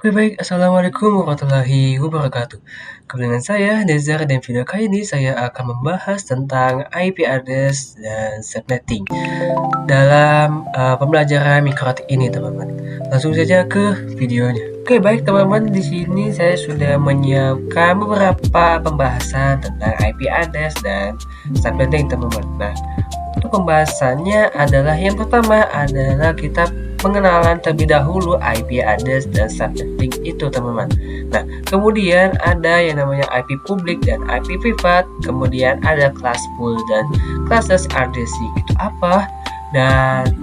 Oke baik, Assalamualaikum warahmatullahi wabarakatuh. Kembali dengan saya, Nezar, dan video kali ini saya akan membahas tentang IP address dan subnetting dalam pembelajaran mikrotik ini, teman-teman. Langsung saja ke videonya. Oke baik, teman-teman, di sini saya sudah menyiapkan beberapa pembahasan tentang IP address dan subnetting, teman-teman. Nah, untuk pembahasannya adalah yang pertama adalah kita pengenalan terlebih dahulu IP address dan subnetting itu, teman-teman. Nah, kemudian ada yang namanya IP publik dan IP privat, kemudian ada classful dan classless RDC itu apa, dan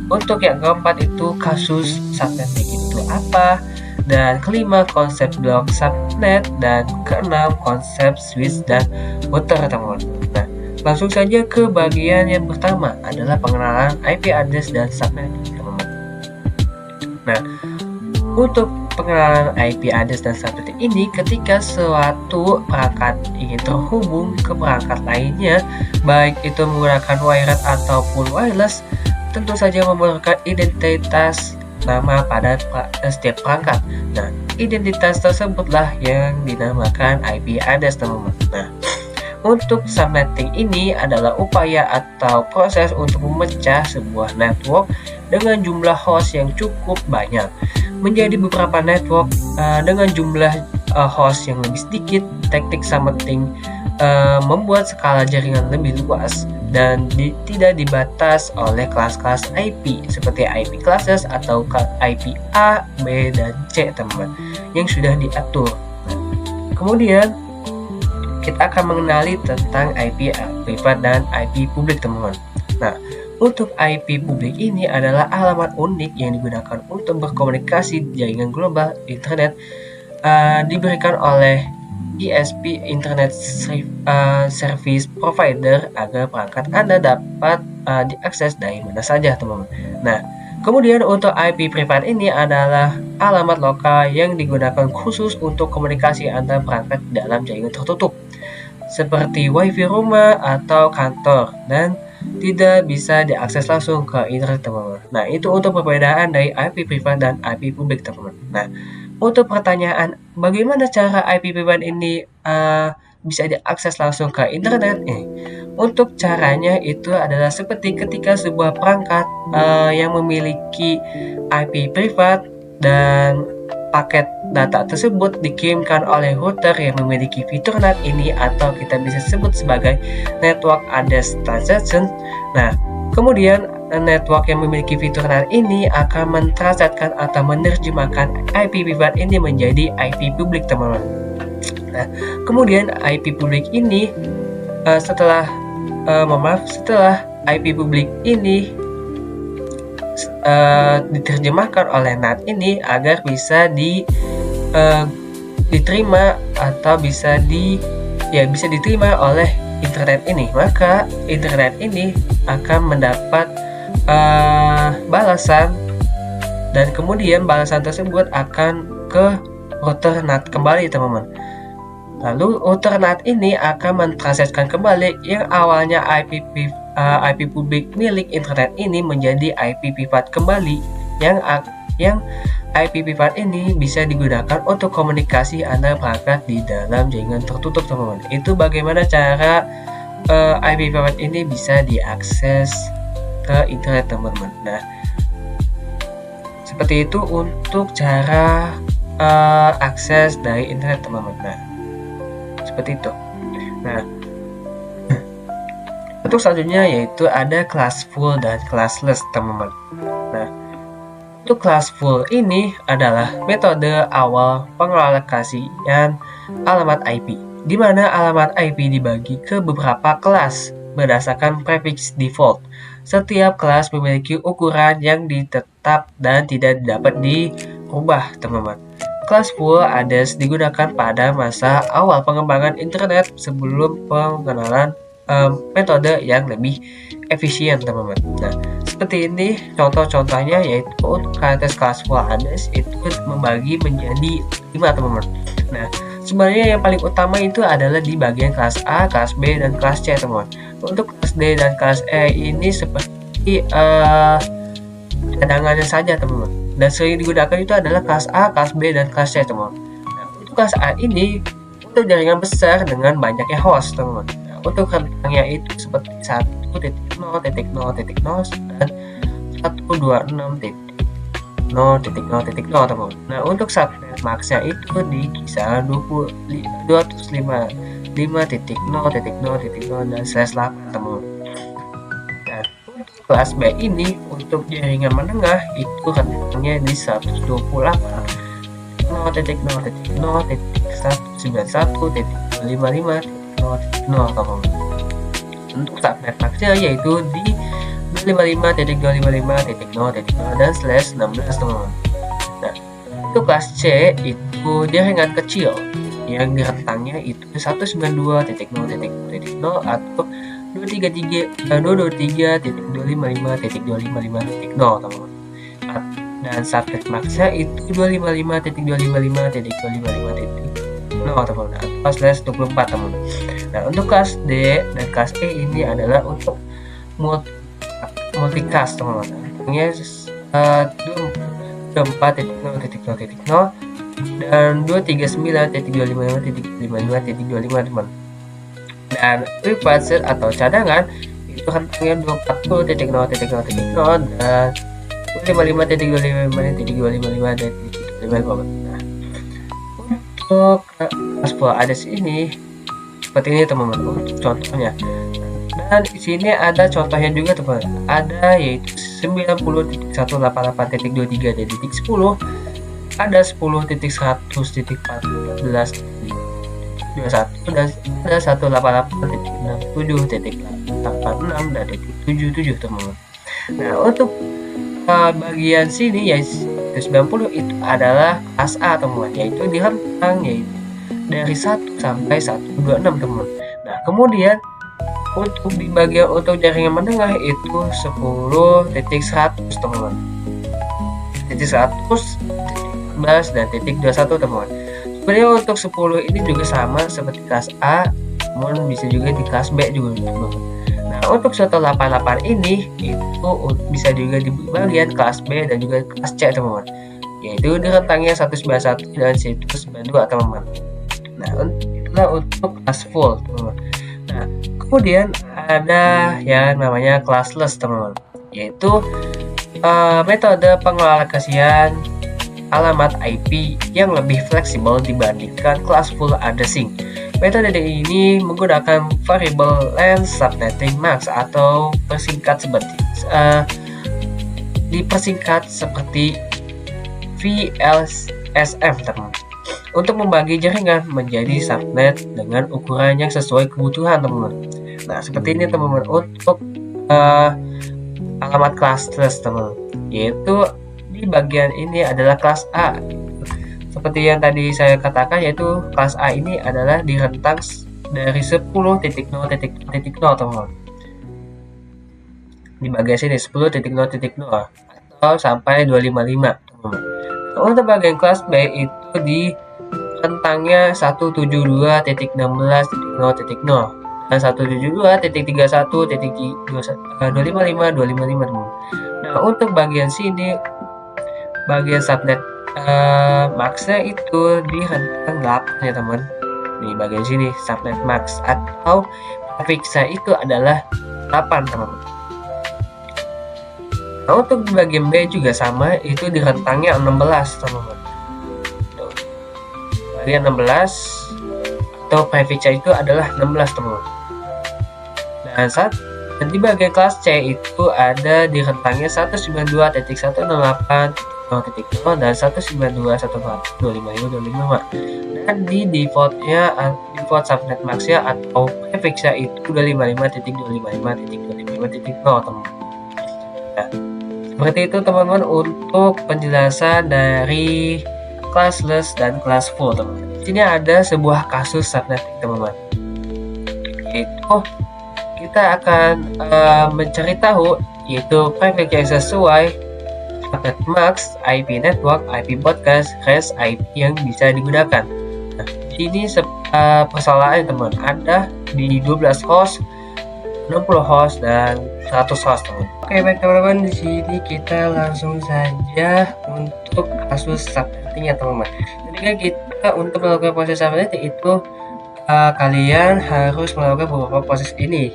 untuk yang keempat itu kasus subnetting itu apa, dan kelima konsep blok subnet, dan keenam konsep switch dan router, teman-teman. Nah, langsung saja ke bagian yang pertama adalah pengenalan IP address dan subnetting, teman-teman. Nah, untuk pengenalan IP address dan subnetting ini, ketika suatu perangkat ingin terhubung ke perangkat lainnya, baik itu menggunakan wired ataupun wireless, tentu saja memerlukan identitas nama pada setiap perangkat. Nah, identitas tersebutlah yang dinamakan IP address, teman-teman. Nah, untuk subnetting ini adalah upaya atau proses untuk memecah sebuah network dengan jumlah host yang cukup banyak menjadi beberapa network dengan jumlah host yang lebih sedikit. Teknik subnetting membuat skala jaringan lebih luas dan tidak dibatas oleh kelas-kelas IP seperti IP classes atau IP A, B, dan C, teman-teman, yang sudah diatur. Kemudian kita akan mengenali tentang IP privat dan IP publik, teman-teman. Nah, untuk IP publik ini adalah alamat unik yang digunakan untuk berkomunikasi di jaringan global internet diberikan oleh ISP Internet Service Provider agar perangkat Anda dapat diakses dari mana saja, teman-teman. Nah, kemudian untuk IP privat ini adalah alamat lokal yang digunakan khusus untuk komunikasi antar perangkat dalam jaringan tertutup seperti WiFi rumah atau kantor dan tidak bisa diakses langsung ke internet, teman-teman. Nah, itu untuk perbedaan dari IP privat dan IP publik, teman-teman. Nah, untuk pertanyaan bagaimana cara IP privat ini bisa diakses langsung ke internet? Untuk caranya itu adalah seperti ketika sebuah perangkat yang memiliki IP privat dan paket data tersebut dikirimkan oleh router yang memiliki fitur NAT ini, atau kita bisa sebut sebagai network address transaction. Nah, kemudian network yang memiliki fitur NAT ini akan mentransaksikan atau menerjemahkan IP privat ini menjadi IP publik, teman-teman. Nah, kemudian IP publik ini setelah IP publik ini diterjemahkan oleh NAT ini agar bisa diterima atau bisa diterima oleh internet ini, maka internet ini akan mendapat balasan, dan kemudian balasan tersebut akan ke router NAT kembali, teman-teman. Lalu router NAT ini akan mentransaksikan kembali yang awalnya IP publik milik internet ini menjadi IP privat kembali, yang IP privat ini bisa digunakan untuk komunikasi antar perangkat di dalam jaringan tertutup, teman-teman. Itu bagaimana cara IP privat ini bisa diakses ke internet, teman-teman. Nah, seperti itu untuk cara akses dari internet, teman-teman. Nah, seperti itu. Nah, untuk selanjutnya yaitu ada classful dan classless, teman-teman. Nah, untuk classful ini adalah metode awal pengalokasian alamat IP, di mana alamat IP dibagi ke beberapa kelas berdasarkan prefix default. Setiap kelas memiliki ukuran yang ditetap dan tidak dapat dirubah, teman-teman. Classful address digunakan pada masa awal pengembangan internet sebelum pengenalan metode yang lebih efisien, teman-teman. Nah, seperti ini contoh-contohnya, yaitu karakter classful address itu membagi menjadi 5, teman-teman. Nah, sebenarnya yang paling utama itu adalah di bagian kelas A, kelas B, dan kelas C, teman-teman. Untuk kelas D dan kelas E ini seperti cadangannya saja, teman-teman. dan sering digunakan itu adalah kelas A, kelas B, dan kelas C, teman. Nah, untuk kelas A ini untuk jaringan besar dengan banyaknya host, teman. Nah, untuk rentangnya itu seperti 1.0.0.0 dan 126.0.0.0, teman. Nah, untuk subnet maxnya itu di kisaran 255.0.0.0 dan /8, teman. Nah, kelas B ini untuk jaringan menengah itu rentangnya di 128.0.0.191.155.0.0, teman. Untuk subnet maxnya yaitu di 255.255.0.0 dan /16, teman. Nah, untuk kelas C itu jaringan kecil yang di rentangnya itu 192.0.0.0 atau 223.255.255.0, teman. Dan subnet maxnya itu 255.255.255.0, teman, atau /24, teman. Nah, untuk kelas D dan kelas E ini adalah untuk multicast, teman. Ini 24.0.0.0 dan 239.255.255, teman. Dan preferred atau cadangan itu rentangnya 240.0.0.0 dan 255.255.255. Nah, untuk kelas full ADAS ini seperti ini, teman-teman, contohnya. Dan di sini ada contohnya juga, teman. Ada yaitu 90.188.23.10, ada 10.100.14.21 dan ada 188.67.86 dan 77, teman. Nah, untuk bagian sini ya 90 itu adalah kelas A, teman, yaitu di rentang yaitu dari 1 sampai 126, teman. Nah, kemudian untuk di bagian untuk jaringan menengah itu 10.100, teman. Titik 100, titik 11 dan titik 21, teman. Sebenarnya untuk 10 ini juga sama seperti kelas A, namun bisa juga di kelas B juga, teman. Nah, untuk 188 ini itu bisa juga di bagian kelas B dan juga kelas C, teman, yaitu di rentangnya 191 dan 192, teman. Nah, itulah untuk kelas full, teman. Nah, kemudian ada yang namanya classless, teman, yaitu metode pengalokasian alamat IP yang lebih fleksibel dibandingkan kelas full addressing. Metode ini menggunakan variable length subnetting max atau dipersingkat seperti VLSM, teman, untuk membagi jaringan menjadi subnet dengan ukuran yang sesuai kebutuhan, teman. Nah, seperti ini, teman, untuk alamat classless, teman, yaitu di bagian ini adalah kelas A. Seperti yang tadi saya katakan, yaitu kelas A ini adalah di rentang dari 10.0.0.0, teman. Di bagian sini 10.0.0 atau sampai 255, teman. Nah, untuk bagian kelas B itu di rentangnya 172.16.0.0 dan 172.31.255, teman. Nah, untuk bagian sini bagian subnet maxnya itu di rentang 8, ya, teman. Di bagian sini subnet max atau prefixnya itu adalah 8, teman. Nah, untuk di bagian B juga sama, itu di rentangnya 16, teman. Bagian 16 atau prefixnya itu adalah 16, teman. Dan di bagian kelas C itu ada di rentangnya 192.168.0.0 dan 192.145.255. Dan di default subnet maxnya atau prefixnya itu 255.255.255.0, teman. Nah, seperti itu, teman-teman, untuk penjelasan dari classless dan class full, teman. Di sini ada sebuah kasus subnetting, teman-teman, yaitu kita akan mencari tahu yaitu prefix yang sesuai subnet max, IP network, IP broadcast, REST IP yang bisa digunakan. Nah, ini persoalan, teman, ada di 12 host 60 host dan 100 host, teman. Oke, baik teman-teman, di sini kita langsung saja untuk kasus subnetting ya, teman-teman. Jadi kan kita untuk melakukan proses subnetting itu kalian harus melakukan beberapa proses ini,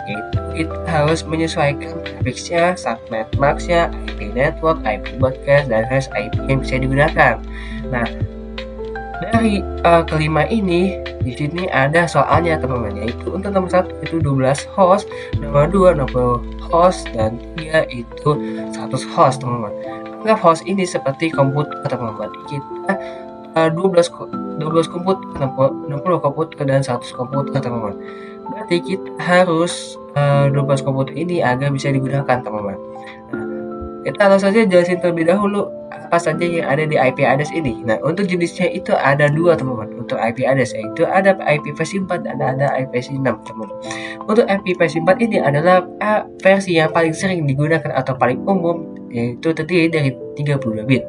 yaitu kita harus menyesuaikan prefixnya, subnet masknya, IP network, IP broadcast, dan hash IP yang bisa digunakan. Nah, dari kelima ini di sini ada soalnya, teman-teman, yaitu untuk nomor 1 itu 12 host, nomor 2 60 host, dan 3 itu 100 host, teman-teman. Anggap host ini seperti komputer, teman-teman. Kita 12 komputer, 60 komputer, dan 100 komputer, teman-teman. Berarti kita harus 12 komputer ini agar bisa digunakan, teman-teman. Nah, kita langsung saja jelasin terlebih dahulu apa saja yang ada di IP address ini. Nah, untuk jenisnya itu ada dua, teman-teman. Untuk IP address yaitu ada IP versi 4 dan ada IP versi 6, teman-teman. Untuk IP versi 4 ini adalah versi yang paling sering digunakan atau paling umum, yaitu terdiri dari 32 bit.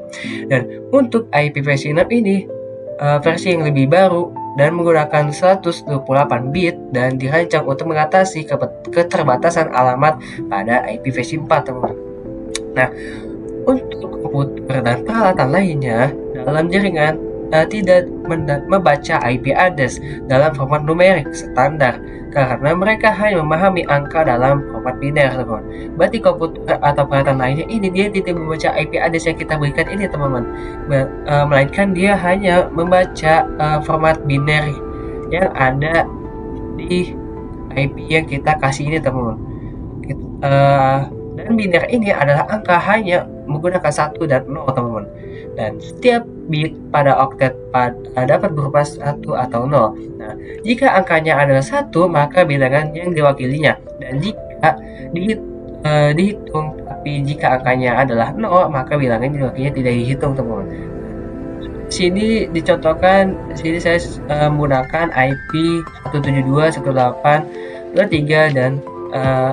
Dan untuk IP versi 6 ini versi yang lebih baru dan menggunakan 128 bit dan dirancang untuk mengatasi keterbatasan alamat pada IP versi 4, teman-teman. Nah, untuk komputer dan peralatan lainnya dalam jaringan tidak membaca IP address dalam format numerik standar karena mereka hanya memahami angka dalam format biner, teman-teman. Berarti komputer atau peralatan lainnya ini dia tidak membaca IP address yang kita berikan ini, teman-teman, melainkan dia hanya membaca format biner yang ada di IP yang kita kasih ini, teman-teman. Dan biner ini adalah angka hanya menggunakan 1 dan 0, teman-teman. Dan setiap bit pada oktet dapat berupa 1 atau 0. Nah, jika angkanya adalah 1, maka bilangan yang diwakilinya. Dan jika dihitung, tapi jika angkanya adalah 0, maka bilangan yang diwakilinya tidak dihitung, teman-teman. Sini dicontohkan, sini saya menggunakan IP 172.168.23 dan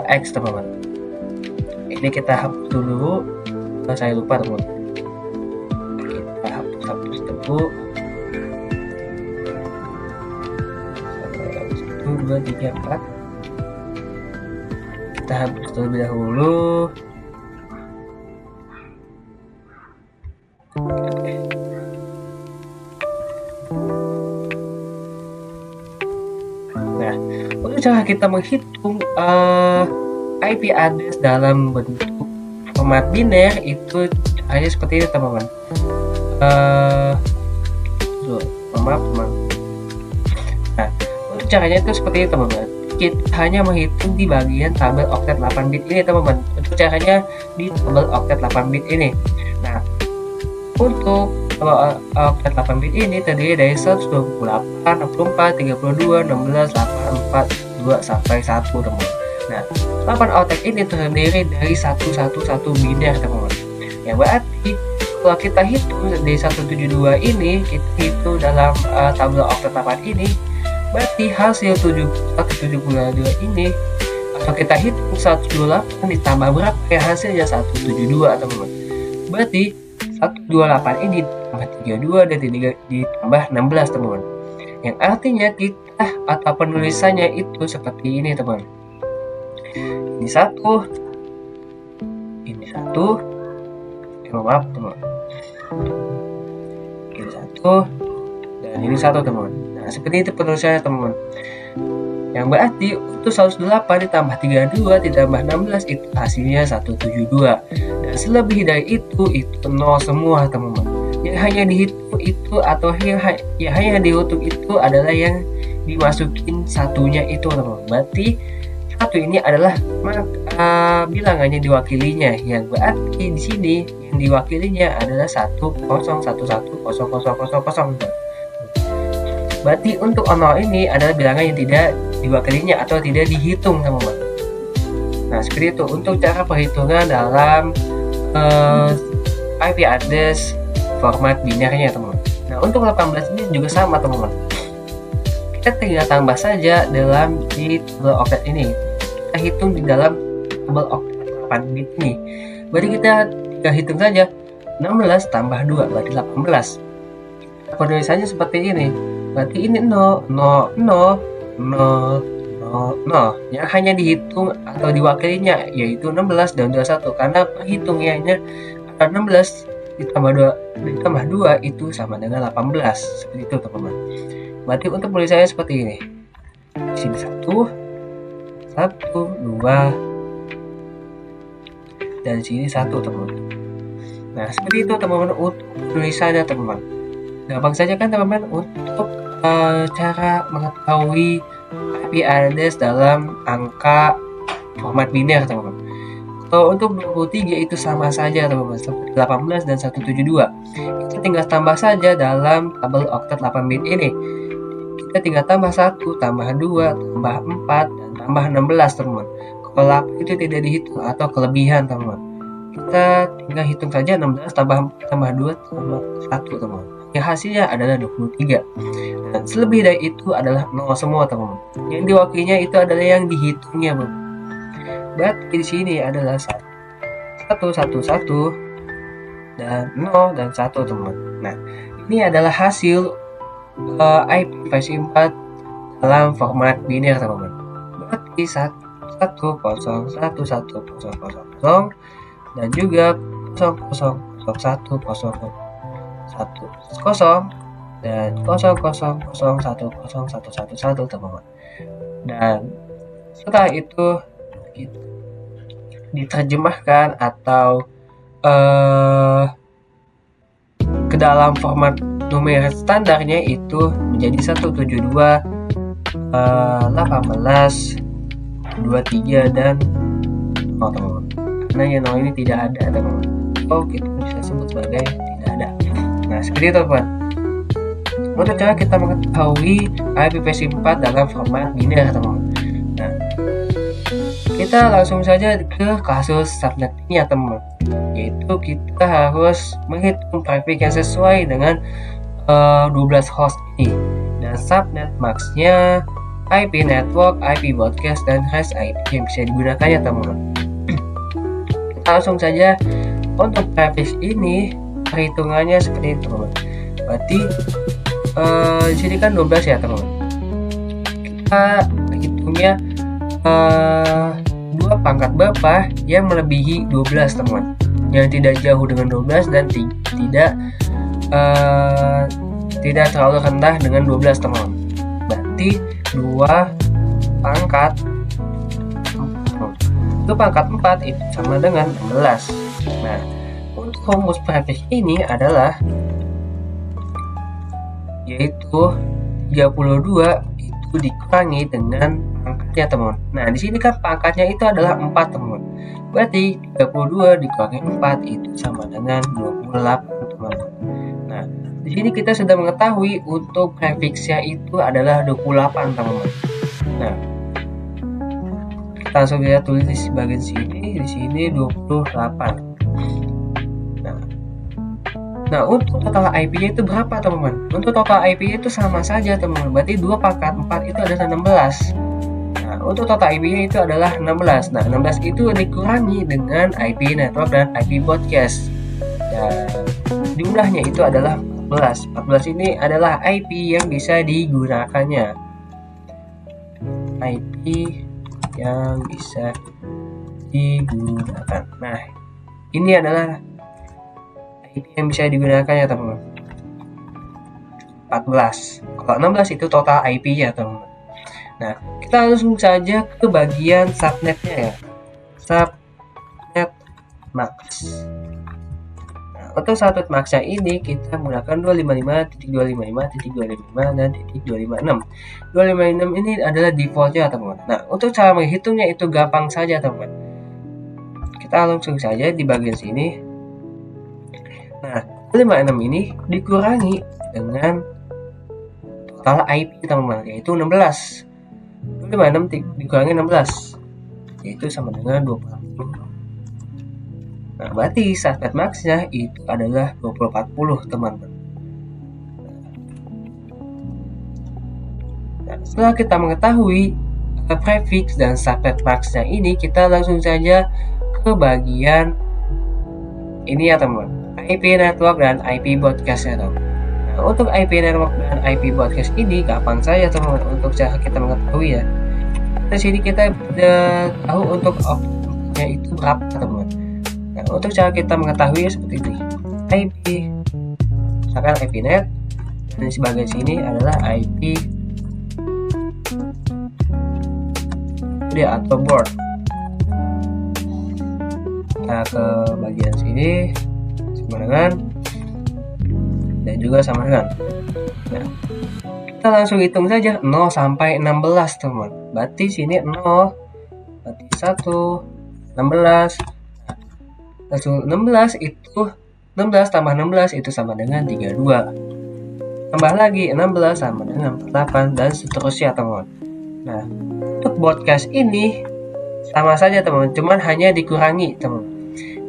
X, teman-teman. Ini kita hapus dulu, saya lupa, teman-teman. Kita hapus dulu. 1 2 3 4. Kita hapus terlebih dahulu. Nah, untuk cara kita menghitung IP address dalam bentuk format biner itu hanya seperti ini, teman-teman. Maaf, teman. Nah, untuk caranya itu seperti ini, teman-teman. Kita hanya menghitung di bagian tabel oktet 8 bit ini, teman-teman. Untuk caranya di tabel oktet 8 bit ini. Nah, untuk oktet 8 bit ini terdiri dari 128, 64, 32, 16, 8, 4, 2 sampai 1, teman-teman. Nah, 8 oktet ini terdiri dari 111 biner, teman-teman. Ya, berarti kalau kita hitung dari 172 ini, kita hitung dalam tabel oktet 8 ini, berarti hasil 172 ini, atau kita hitung 128 ditambah berapa ya hasilnya 172, teman-teman. Berarti 128 ini ditambah 32 dan ditambah 16, teman-teman. Yang artinya kita atau penulisannya itu seperti ini, teman-teman. Ini 1, ini 1, maaf, teman-teman. Ini 1 dan ini 1, teman-teman. Nah, seperti itu penulisannya, teman-teman. Yang berarti untuk 108 ditambah 32 ditambah 16 itu hasilnya 172. Dan selebih dari itu 0 semua, teman-teman. Yang hanya dihitung itu atau yang hanya dihitung itu adalah yang dimasukin satunya itu, teman-teman. Berarti satu ini adalah bilangannya diwakilinya, yang berarti di sini yang diwakilinya adalah 101100000. Berarti untuk 0 ini adalah bilangan yang tidak diwakilinya atau tidak dihitung, teman-teman. Nah, seperti itu untuk cara perhitungan dalam IP address format binernya, teman-teman. Nah, untuk 18 ini juga sama, teman-teman. Kita tinggal tambah saja dalam di tabel oktet ini. Kita hitung di dalam tabel oktet 8 bit ini. Berarti kita tinggal hitung saja 16 tambah 2 berarti 18. Penulisannya seperti ini. Berarti ini 0 0 0 0 0 0 yang hanya dihitung atau diwakilinya yaitu 16 dan 21 karena perhitungannya 16 ditambah 2 itu sama dengan 18. Seperti itu teman-teman. Berarti untuk tulisannya seperti ini. Di sini 1, 2, dan di sini 1 teman-teman. Nah, seperti itu teman-teman untuk tulisannya teman-teman. Gampang saja kan teman-teman untuk cara mengetahui IP address dalam angka format biner teman-teman. Kalau untuk 23 itu sama saja teman-teman, seperti 18 dan 172. Kita tinggal tambah saja dalam tabel oktet 8 bit ini. Kita tinggal tambah 1, tambah 2, tambah 4, dan tambah 16 teman-teman. Kalau 8 itu tidak dihitung atau kelebihan teman-teman. Kita tinggal hitung saja 16 tambah 4, tambah 2, tambah 1 teman-teman. Yang hasilnya adalah 23. Dan selebih dari itu adalah 0 semua teman-teman. Yang diwakilinya itu adalah yang dihitungnya teman. Berarti di sini adalah 1, 1, 1, dan 0 dan 1 teman-teman. Nah, ini adalah hasil IP versi 4 dalam format biner teman-teman. Berarti 1, 0, 1, 1, 0, 0, dan juga 0, 0, 1, 0, 1, 0, dan 0, 0, 0, 1, 0, 1, 1, 1 teman-teman. Dan setelah itu diterjemahkan atau ke dalam format numerik standarnya itu menjadi 172, 18, 23, dan 0 teman-teman. Karena yang 0 ini tidak ada teman-teman. Kita bisa sebut sebagai tidak ada. Nah, seperti itu teman-teman. Untuk cara kita mengetahui IP versi 4 dalam format biner teman-teman. Nah, kita langsung saja ke kasus subnettingnya teman-teman. Yaitu kita harus menghitung traffic yang sesuai dengan 12 host ini. Dan subnet max-nya IP network, IP broadcast, dan REST IP yang bisa digunakannya teman-teman. Kita langsung saja untuk traffic ini perhitungannya seperti itu teman-teman. Berarti di sini kan 12 ya teman-teman. Kita hitungnya 2 pangkat berapa yang melebihi 12 teman-teman. Yang tidak jauh dengan 12 dan tidak terlalu rendah dengan 12 teman-teman. Berarti 2 pangkat 4 itu sama dengan 16. Nah, untuk rumus prefix ini adalah yaitu 32 itu dikurangi dengan pangkatnya teman-teman. Nah, di sini kan pangkatnya itu adalah 4 teman-teman. Berarti 32 dikurangi 4 itu sama dengan 28 teman-teman. Nah, di sini kita sudah mengetahui untuk prefixnya itu adalah 28 teman-teman. Nah, kita langsung kita tulis di bagian sini, di sini 28. Nah, untuk total IP-nya itu berapa teman-teman? Untuk total IP-nya itu sama saja teman-teman. Berarti 2 pangkat 4 itu adalah 16. Nah, untuk total IP-nya itu adalah 16. Nah, 16 itu dikurangi dengan IP network dan IP broadcast. Dan jumlahnya itu adalah 14. 14 ini adalah IP yang bisa digunakannya. IP yang bisa digunakan. Nah, ini adalah IP yang bisa digunakan ya teman-teman. 14. Kalau 16 itu total IP-nya teman-teman. Nah, kita langsung saja ke bagian subnetnya ya. Subnet max. Nah, untuk subnet max-nya ini kita menggunakan 255.255.255 dan .256. 256 ini adalah defaultnya teman-teman. Nah, untuk cara menghitungnya itu gampang saja teman-teman. Kita langsung saja di bagian sini. Nah, 56 ini dikurangi dengan total IP teman-teman, yaitu 16. 56 dikurangi 16, yaitu sama dengan 20. Nah, berarti subnet max-nya itu adalah 2040 teman-teman. Nah, setelah kita mengetahui prefix dan subnet max-nya ini, kita langsung saja ke bagian ini ya teman-teman. IP network dan IP broadcast-nya teman. Nah, untuk IP network dan IP broadcast ini gampang saja teman-teman untuk cara kita mengetahui ya. Di sini kita tahu untuk outputnya itu berapa teman-teman. Nah, untuk cara kita mengetahui seperti ini. IP, misalkan IP net, dan di bagian sini adalah IP dia atau board. Nah, ke bagian sini sama dengan dan juga sama dengan. Nah, kita langsung hitung saja 0 sampai 16 teman. Berarti sini 0, berarti 1, 16. Nah, langsung 16 itu 16 tambah 16 itu sama dengan 32. Tambah lagi 16 sama dengan 48 dan seterusnya teman. Nah, untuk broadcast ini sama saja teman, cuman hanya dikurangi teman.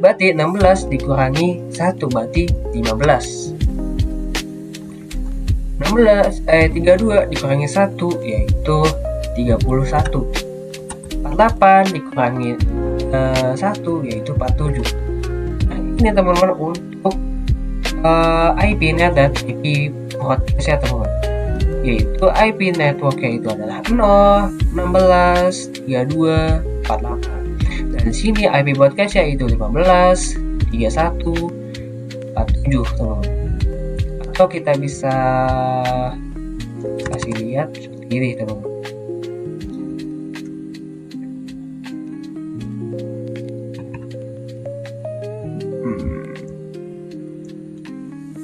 Berarti 16 dikurangi 1 berarti 15. 32 dikurangi 1 yaitu 31. 48 dikurangi 1 yaitu 47. Nah, ini teman-teman untuk IP net dan IP broadcast ya teman-teman. Yaitu IP networknya itu adalah 0, 16, 32, 48. Dan di sini IP broadcast yaitu 15, 31, 47 teman-teman. Atau kita bisa kasih lihat seperti ini teman-teman.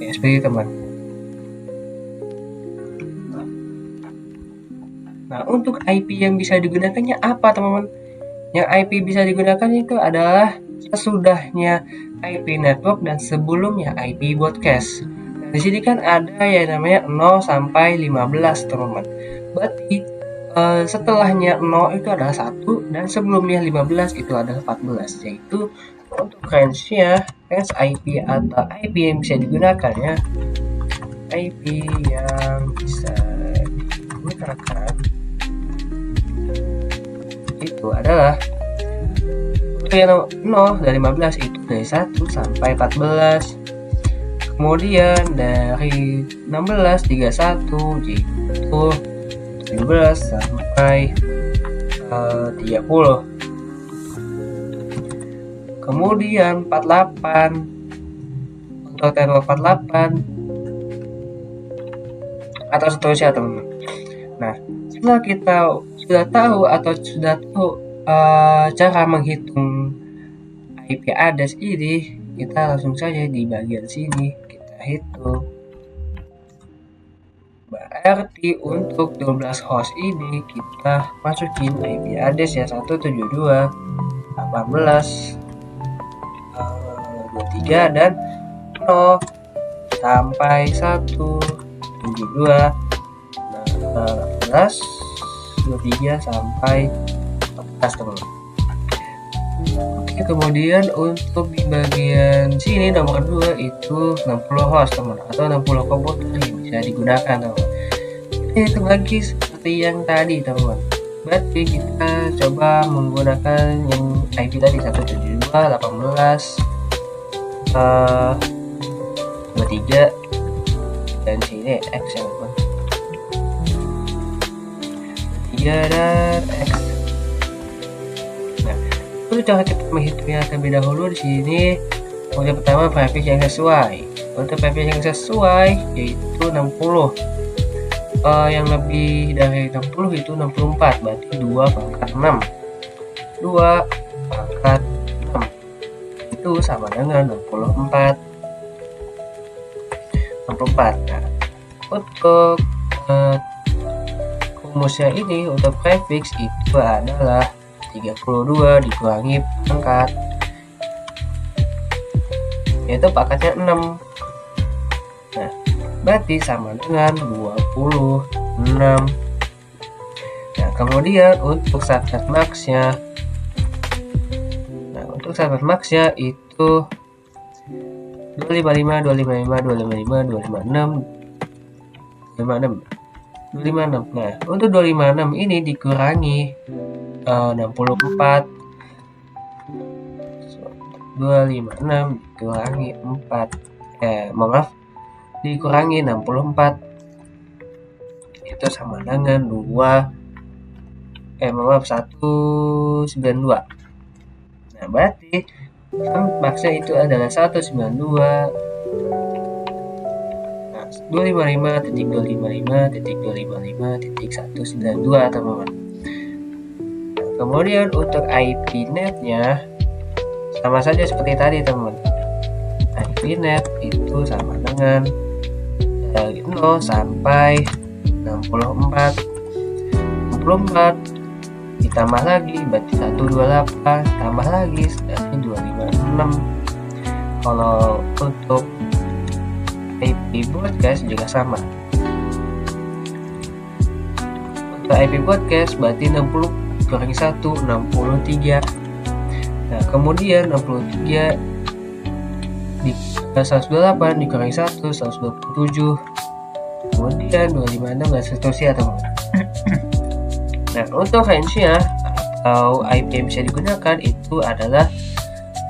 Ya seperti itu teman. Nah, untuk IP yang bisa digunakannya apa teman-teman? Yang IP bisa digunakan itu adalah sesudahnya IP network dan sebelumnya IP broadcast. Nah, di sini kan ada yang namanya 0 sampai 15 teman-teman. Berarti setelahnya 0 itu adalah 1 dan sebelumnya 15 itu adalah 14, yaitu untuk range-nya, range IP atau IP yang bisa digunakan ya. IP yang bisa digunakan itu adalah yang 0 dari 15 itu dari 1 sampai 14, kemudian dari 16 31 yaitu 17 sampai 30, kemudian 48 untuk network 48 atau seterusnya teman-teman. Nah, setelah kita sudah tahu cara menghitung IP address ini, kita langsung saja di bagian sini kita hitung. Berarti untuk 12 host ini kita masukin IP address ya 172 18 23 dan 0 sampai 172 18 23 sampai 14 teman-teman. Oke, kemudian untuk di bagian sini nomor 2 itu 60 host teman atau 60 komputer yang bisa digunakan teman. Kita hitung lagi seperti yang tadi teman. Berarti kita coba menggunakan yang IP tadi 172 18 23 dan sini X ya teman. 3 dan X. Nah, untuk cara kita menghitungnya terlebih dahulu di sini. Yang pertama prefix yang sesuai. Untuk prefix yang sesuai yaitu 60. Yang lebih dari 60 itu 64, berarti 2 pangkat 6. 2 pangkat 6 itu sama dengan 64. 64. Nah, untuk rumusnya ini untuk prefix itu adalah 32 dikurangi pangkat, yaitu pangkatnya 6. Nah, berarti sama dengan 26. Nah, kemudian untuk subnet max-nya, itu 255 256. Nah, untuk 256 ini dikurangi 64. 256 dikurangi 4. Dikurangi 64. Itu sama dengan 2 192. Nah, berarti maksnya itu adalah 192 255.255.255.192, teman-teman. Kemudian untuk IP net-nya sama saja seperti tadi, teman-teman. IP net itu sama dengan dari 0 sampai 64 ditambah lagi berarti 128, tambah lagi berarti 256. Kalau untuk IP broadcast juga sama. Untuk IP broadcast berarti 60 kurangi 1, 63. Nah, kemudian 63 di 128 dikurangi 1, 127. Kemudian 256 dan seterusnya, teman-teman. Nah, untuk range-nya atau IP yang bisa digunakan itu adalah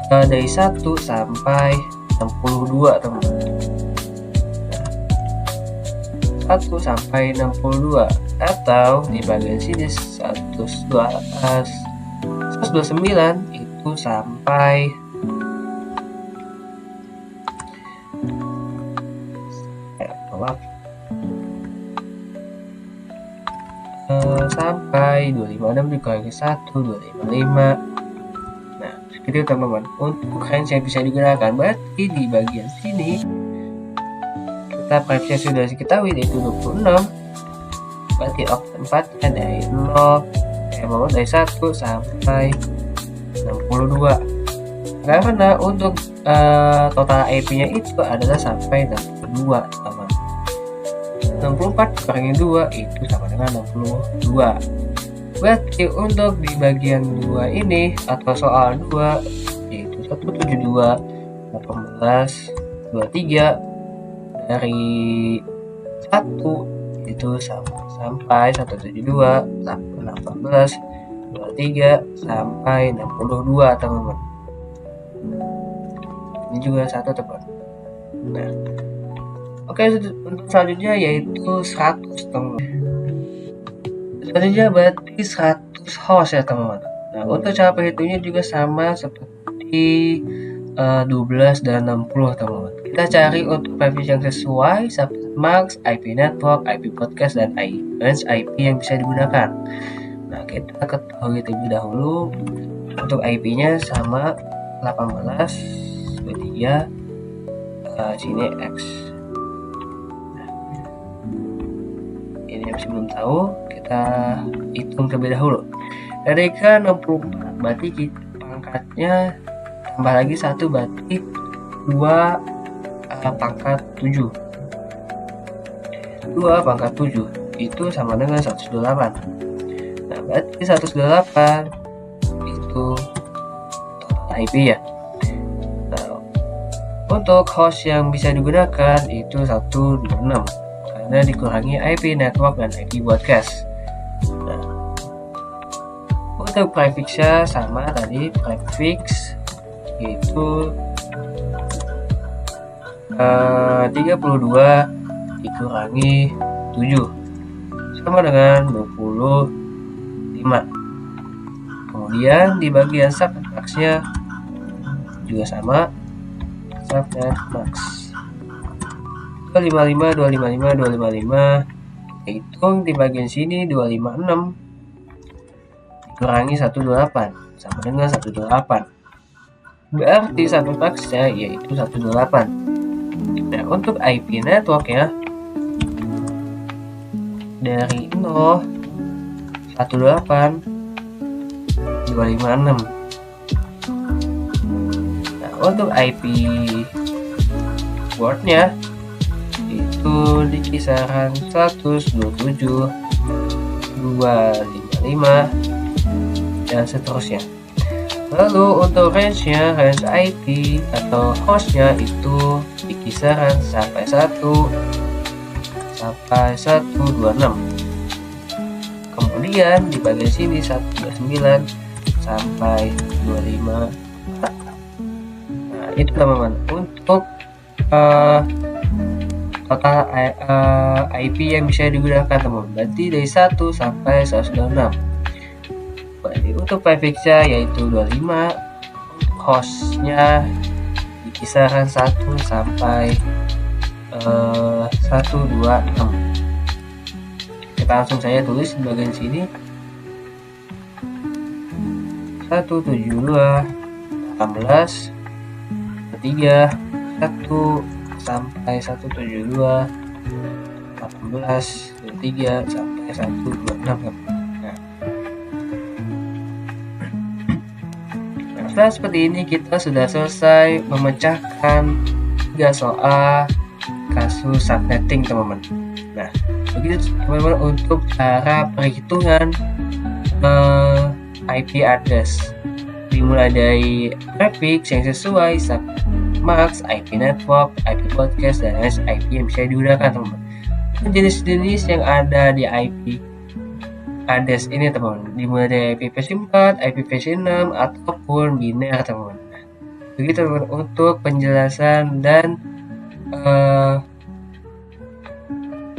dari 1 sampai 62, teman-teman. 1 sampai 62, atau di bagian sini 129 itu sampai sampai 256 dikurangi 1, 255. Nah, seperti itu, teman-teman. Untuk range yang bisa digunakan berarti di bagian sini kita frekuensi sudah diketahui yaitu 26. Berarti oktat 4 dari 0 dari 1 sampai 62. Karena untuk total IP-nya itu adalah sampai 62, teman. 64 kurangi 2 itu sama dengan 62. Berarti untuk di bagian 2 ini atau soal 2 yaitu 172 18 23 dari 1 itu sampai 172 18 23 sampai 62, teman-teman. Ini juga satu, teman. Nah, oke, untuk selanjutnya yaitu 100, teman-teman. Selanjutnya berarti 100 host ya, teman-teman. Nah, untuk cara perhitungnya juga sama seperti 12 dan 60, teman-teman. Kita cari untuk prefix yang sesuai, subnet max, IP network, IP podcast, dan range IP yang bisa digunakan. Nah, kita ketahui terlebih dahulu untuk IP-nya sama 18 23 sini X. Ini yang belum tahu, kita hitung terlebih dahulu. Dari ke 64 berarti pangkatnya tambah lagi 1 berarti 2 pangkat 7. 2 pangkat 7 itu sama dengan 128. Nah, berarti 128 itu total IP ya. Nah, untuk host yang bisa digunakan itu 126 karena dikurangi IP network dan IP broadcast. Nah, untuk prefixnya sama tadi, prefix itu 32 dikurangi 7 sama dengan 25. Kemudian di bagian subnet max-nya juga sama, subnet max 255 255 255. Hitung di bagian sini 256 dikurangi 128 sama dengan 128. Berarti subnet max-nya yaitu 128. Nah, untuk IP network ya dari 0 18 256. Nah, untuk IP port-nya itu di kisaran 127 255 dan seterusnya. Lalu untuk range-nya, range IP atau host-nya itu di kisaran sampai 1 sampai 126. Kemudian di bagian sini 129 sampai 25. Nah, itu, teman-teman, untuk total IP yang bisa digunakan, teman-teman. Berarti dari 1 sampai 126. Untuk prefixnya yaitu 25, hostnya di kisaran 1 sampai 126. Kita langsung saya tulis di bagian sini 172 18 3 1 sampai 172 18 3 sampai 126. Nah, setelah seperti ini kita sudah selesai memecahkan 3 soal kasus subnetting, teman-teman. Nah, begitu teman-teman untuk cara perhitungan IP address, dimulai dari prefix yang sesuai, submax, IP network, IP broadcast, dan IP yang bisa digunakan, teman-teman. Jenis-jenis yang ada di IP address ini, teman-teman, dimulai dari IPv4, IPv6, ataupun biner, teman-teman. Begitu, teman-teman, untuk penjelasan dan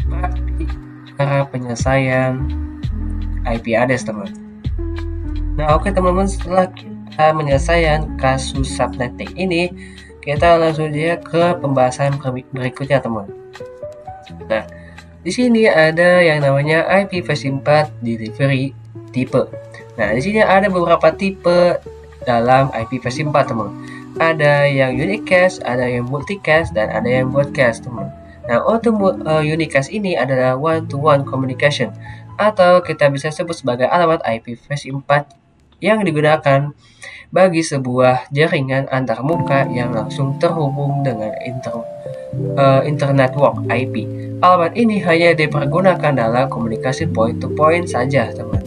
praktik cara penyelesaian IP address, teman-teman. Nah, oke teman-teman, setelah kita menyelesaikan kasus subnetting ini, kita langsung aja ke pembahasan berikutnya, teman-teman. Nah, di sini ada yang namanya IPv4 delivery type. Nah, di sini ada beberapa tipe dalam IPv4, teman-teman. Ada yang unicast, ada yang multicast, dan ada yang broadcast, teman-teman. Nah, untuk unicast ini adalah one-to-one communication, atau kita bisa sebut sebagai alamat IPv4 yang digunakan bagi sebuah jaringan antarmuka yang langsung terhubung dengan internet network IP. Alamat ini hanya dipergunakan dalam komunikasi point-to-point saja, teman.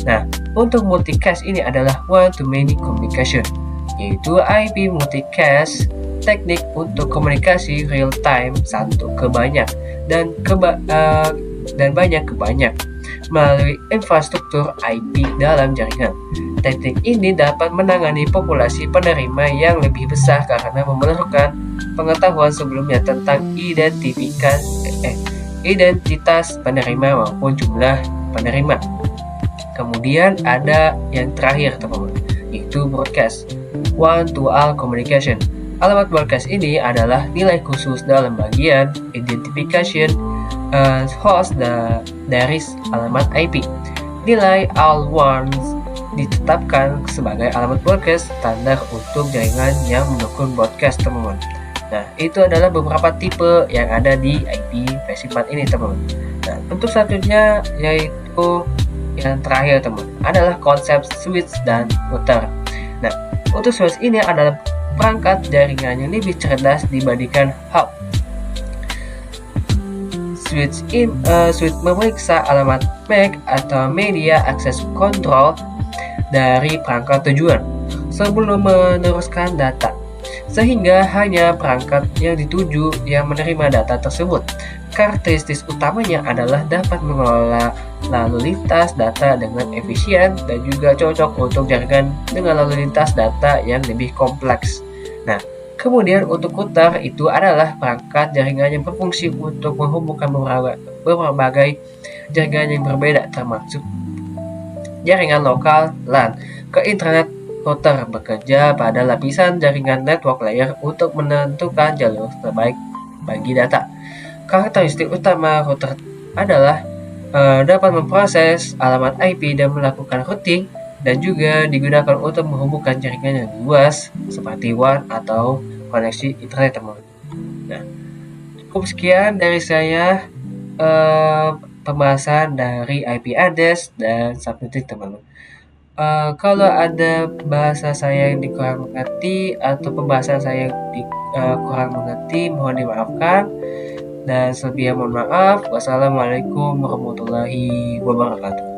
Nah, untuk multicast ini adalah one-to-many communication, yaitu IP multicast teknik untuk komunikasi real time satu ke banyak dan banyak ke banyak melalui infrastruktur IP dalam jaringan. Teknik ini dapat menangani populasi penerima yang lebih besar karena memerlukan pengetahuan sebelumnya tentang identitas penerima maupun jumlah penerima. Kemudian ada yang terakhir, teman-teman, yaitu broadcast, one-to-all communication. Alamat broadcast ini adalah nilai khusus dalam bagian identification host dari alamat IP. Nilai all ones ditetapkan sebagai alamat broadcast standar untuk jaringan yang mendukung broadcast, teman-teman. Nah, itu adalah beberapa tipe yang ada di IPv4 ini, teman-teman. Nah, untuk selanjutnya yaitu yang terakhir, teman, adalah konsep switch dan router. Nah, untuk switch ini adalah perangkat jaringan yang lebih cerdas dibandingkan hub. Switch memeriksa alamat MAC atau Media Access Control dari perangkat tujuan sebelum meneruskan data, sehingga hanya perangkat yang dituju yang menerima data tersebut. Karakteristik utamanya adalah dapat mengelola lalu lintas data dengan efisien dan juga cocok untuk jaringan dengan lalu lintas data yang lebih kompleks. Nah, kemudian untuk router itu adalah perangkat jaringan yang berfungsi untuk menghubungkan berbagai jaringan yang berbeda, termasuk jaringan lokal LAN ke internet. Router bekerja pada lapisan jaringan network layer untuk menentukan jalur terbaik bagi data. Karakteristik utama router adalah dapat memproses alamat IP dan melakukan routing, dan juga digunakan untuk menghubungkan jaringan yang luas seperti WAN atau koneksi internet, teman-teman. Nah, cukup sekian dari saya pembahasan dari IP address dan subnetting, teman-teman. Kalau ada bahasa saya yang dikurang mengerti atau pembahasan saya yang kurang mengerti, mohon dimaafkan. Dan selebihnya mohon maaf. Wassalamualaikum warahmatullahi wabarakatuh.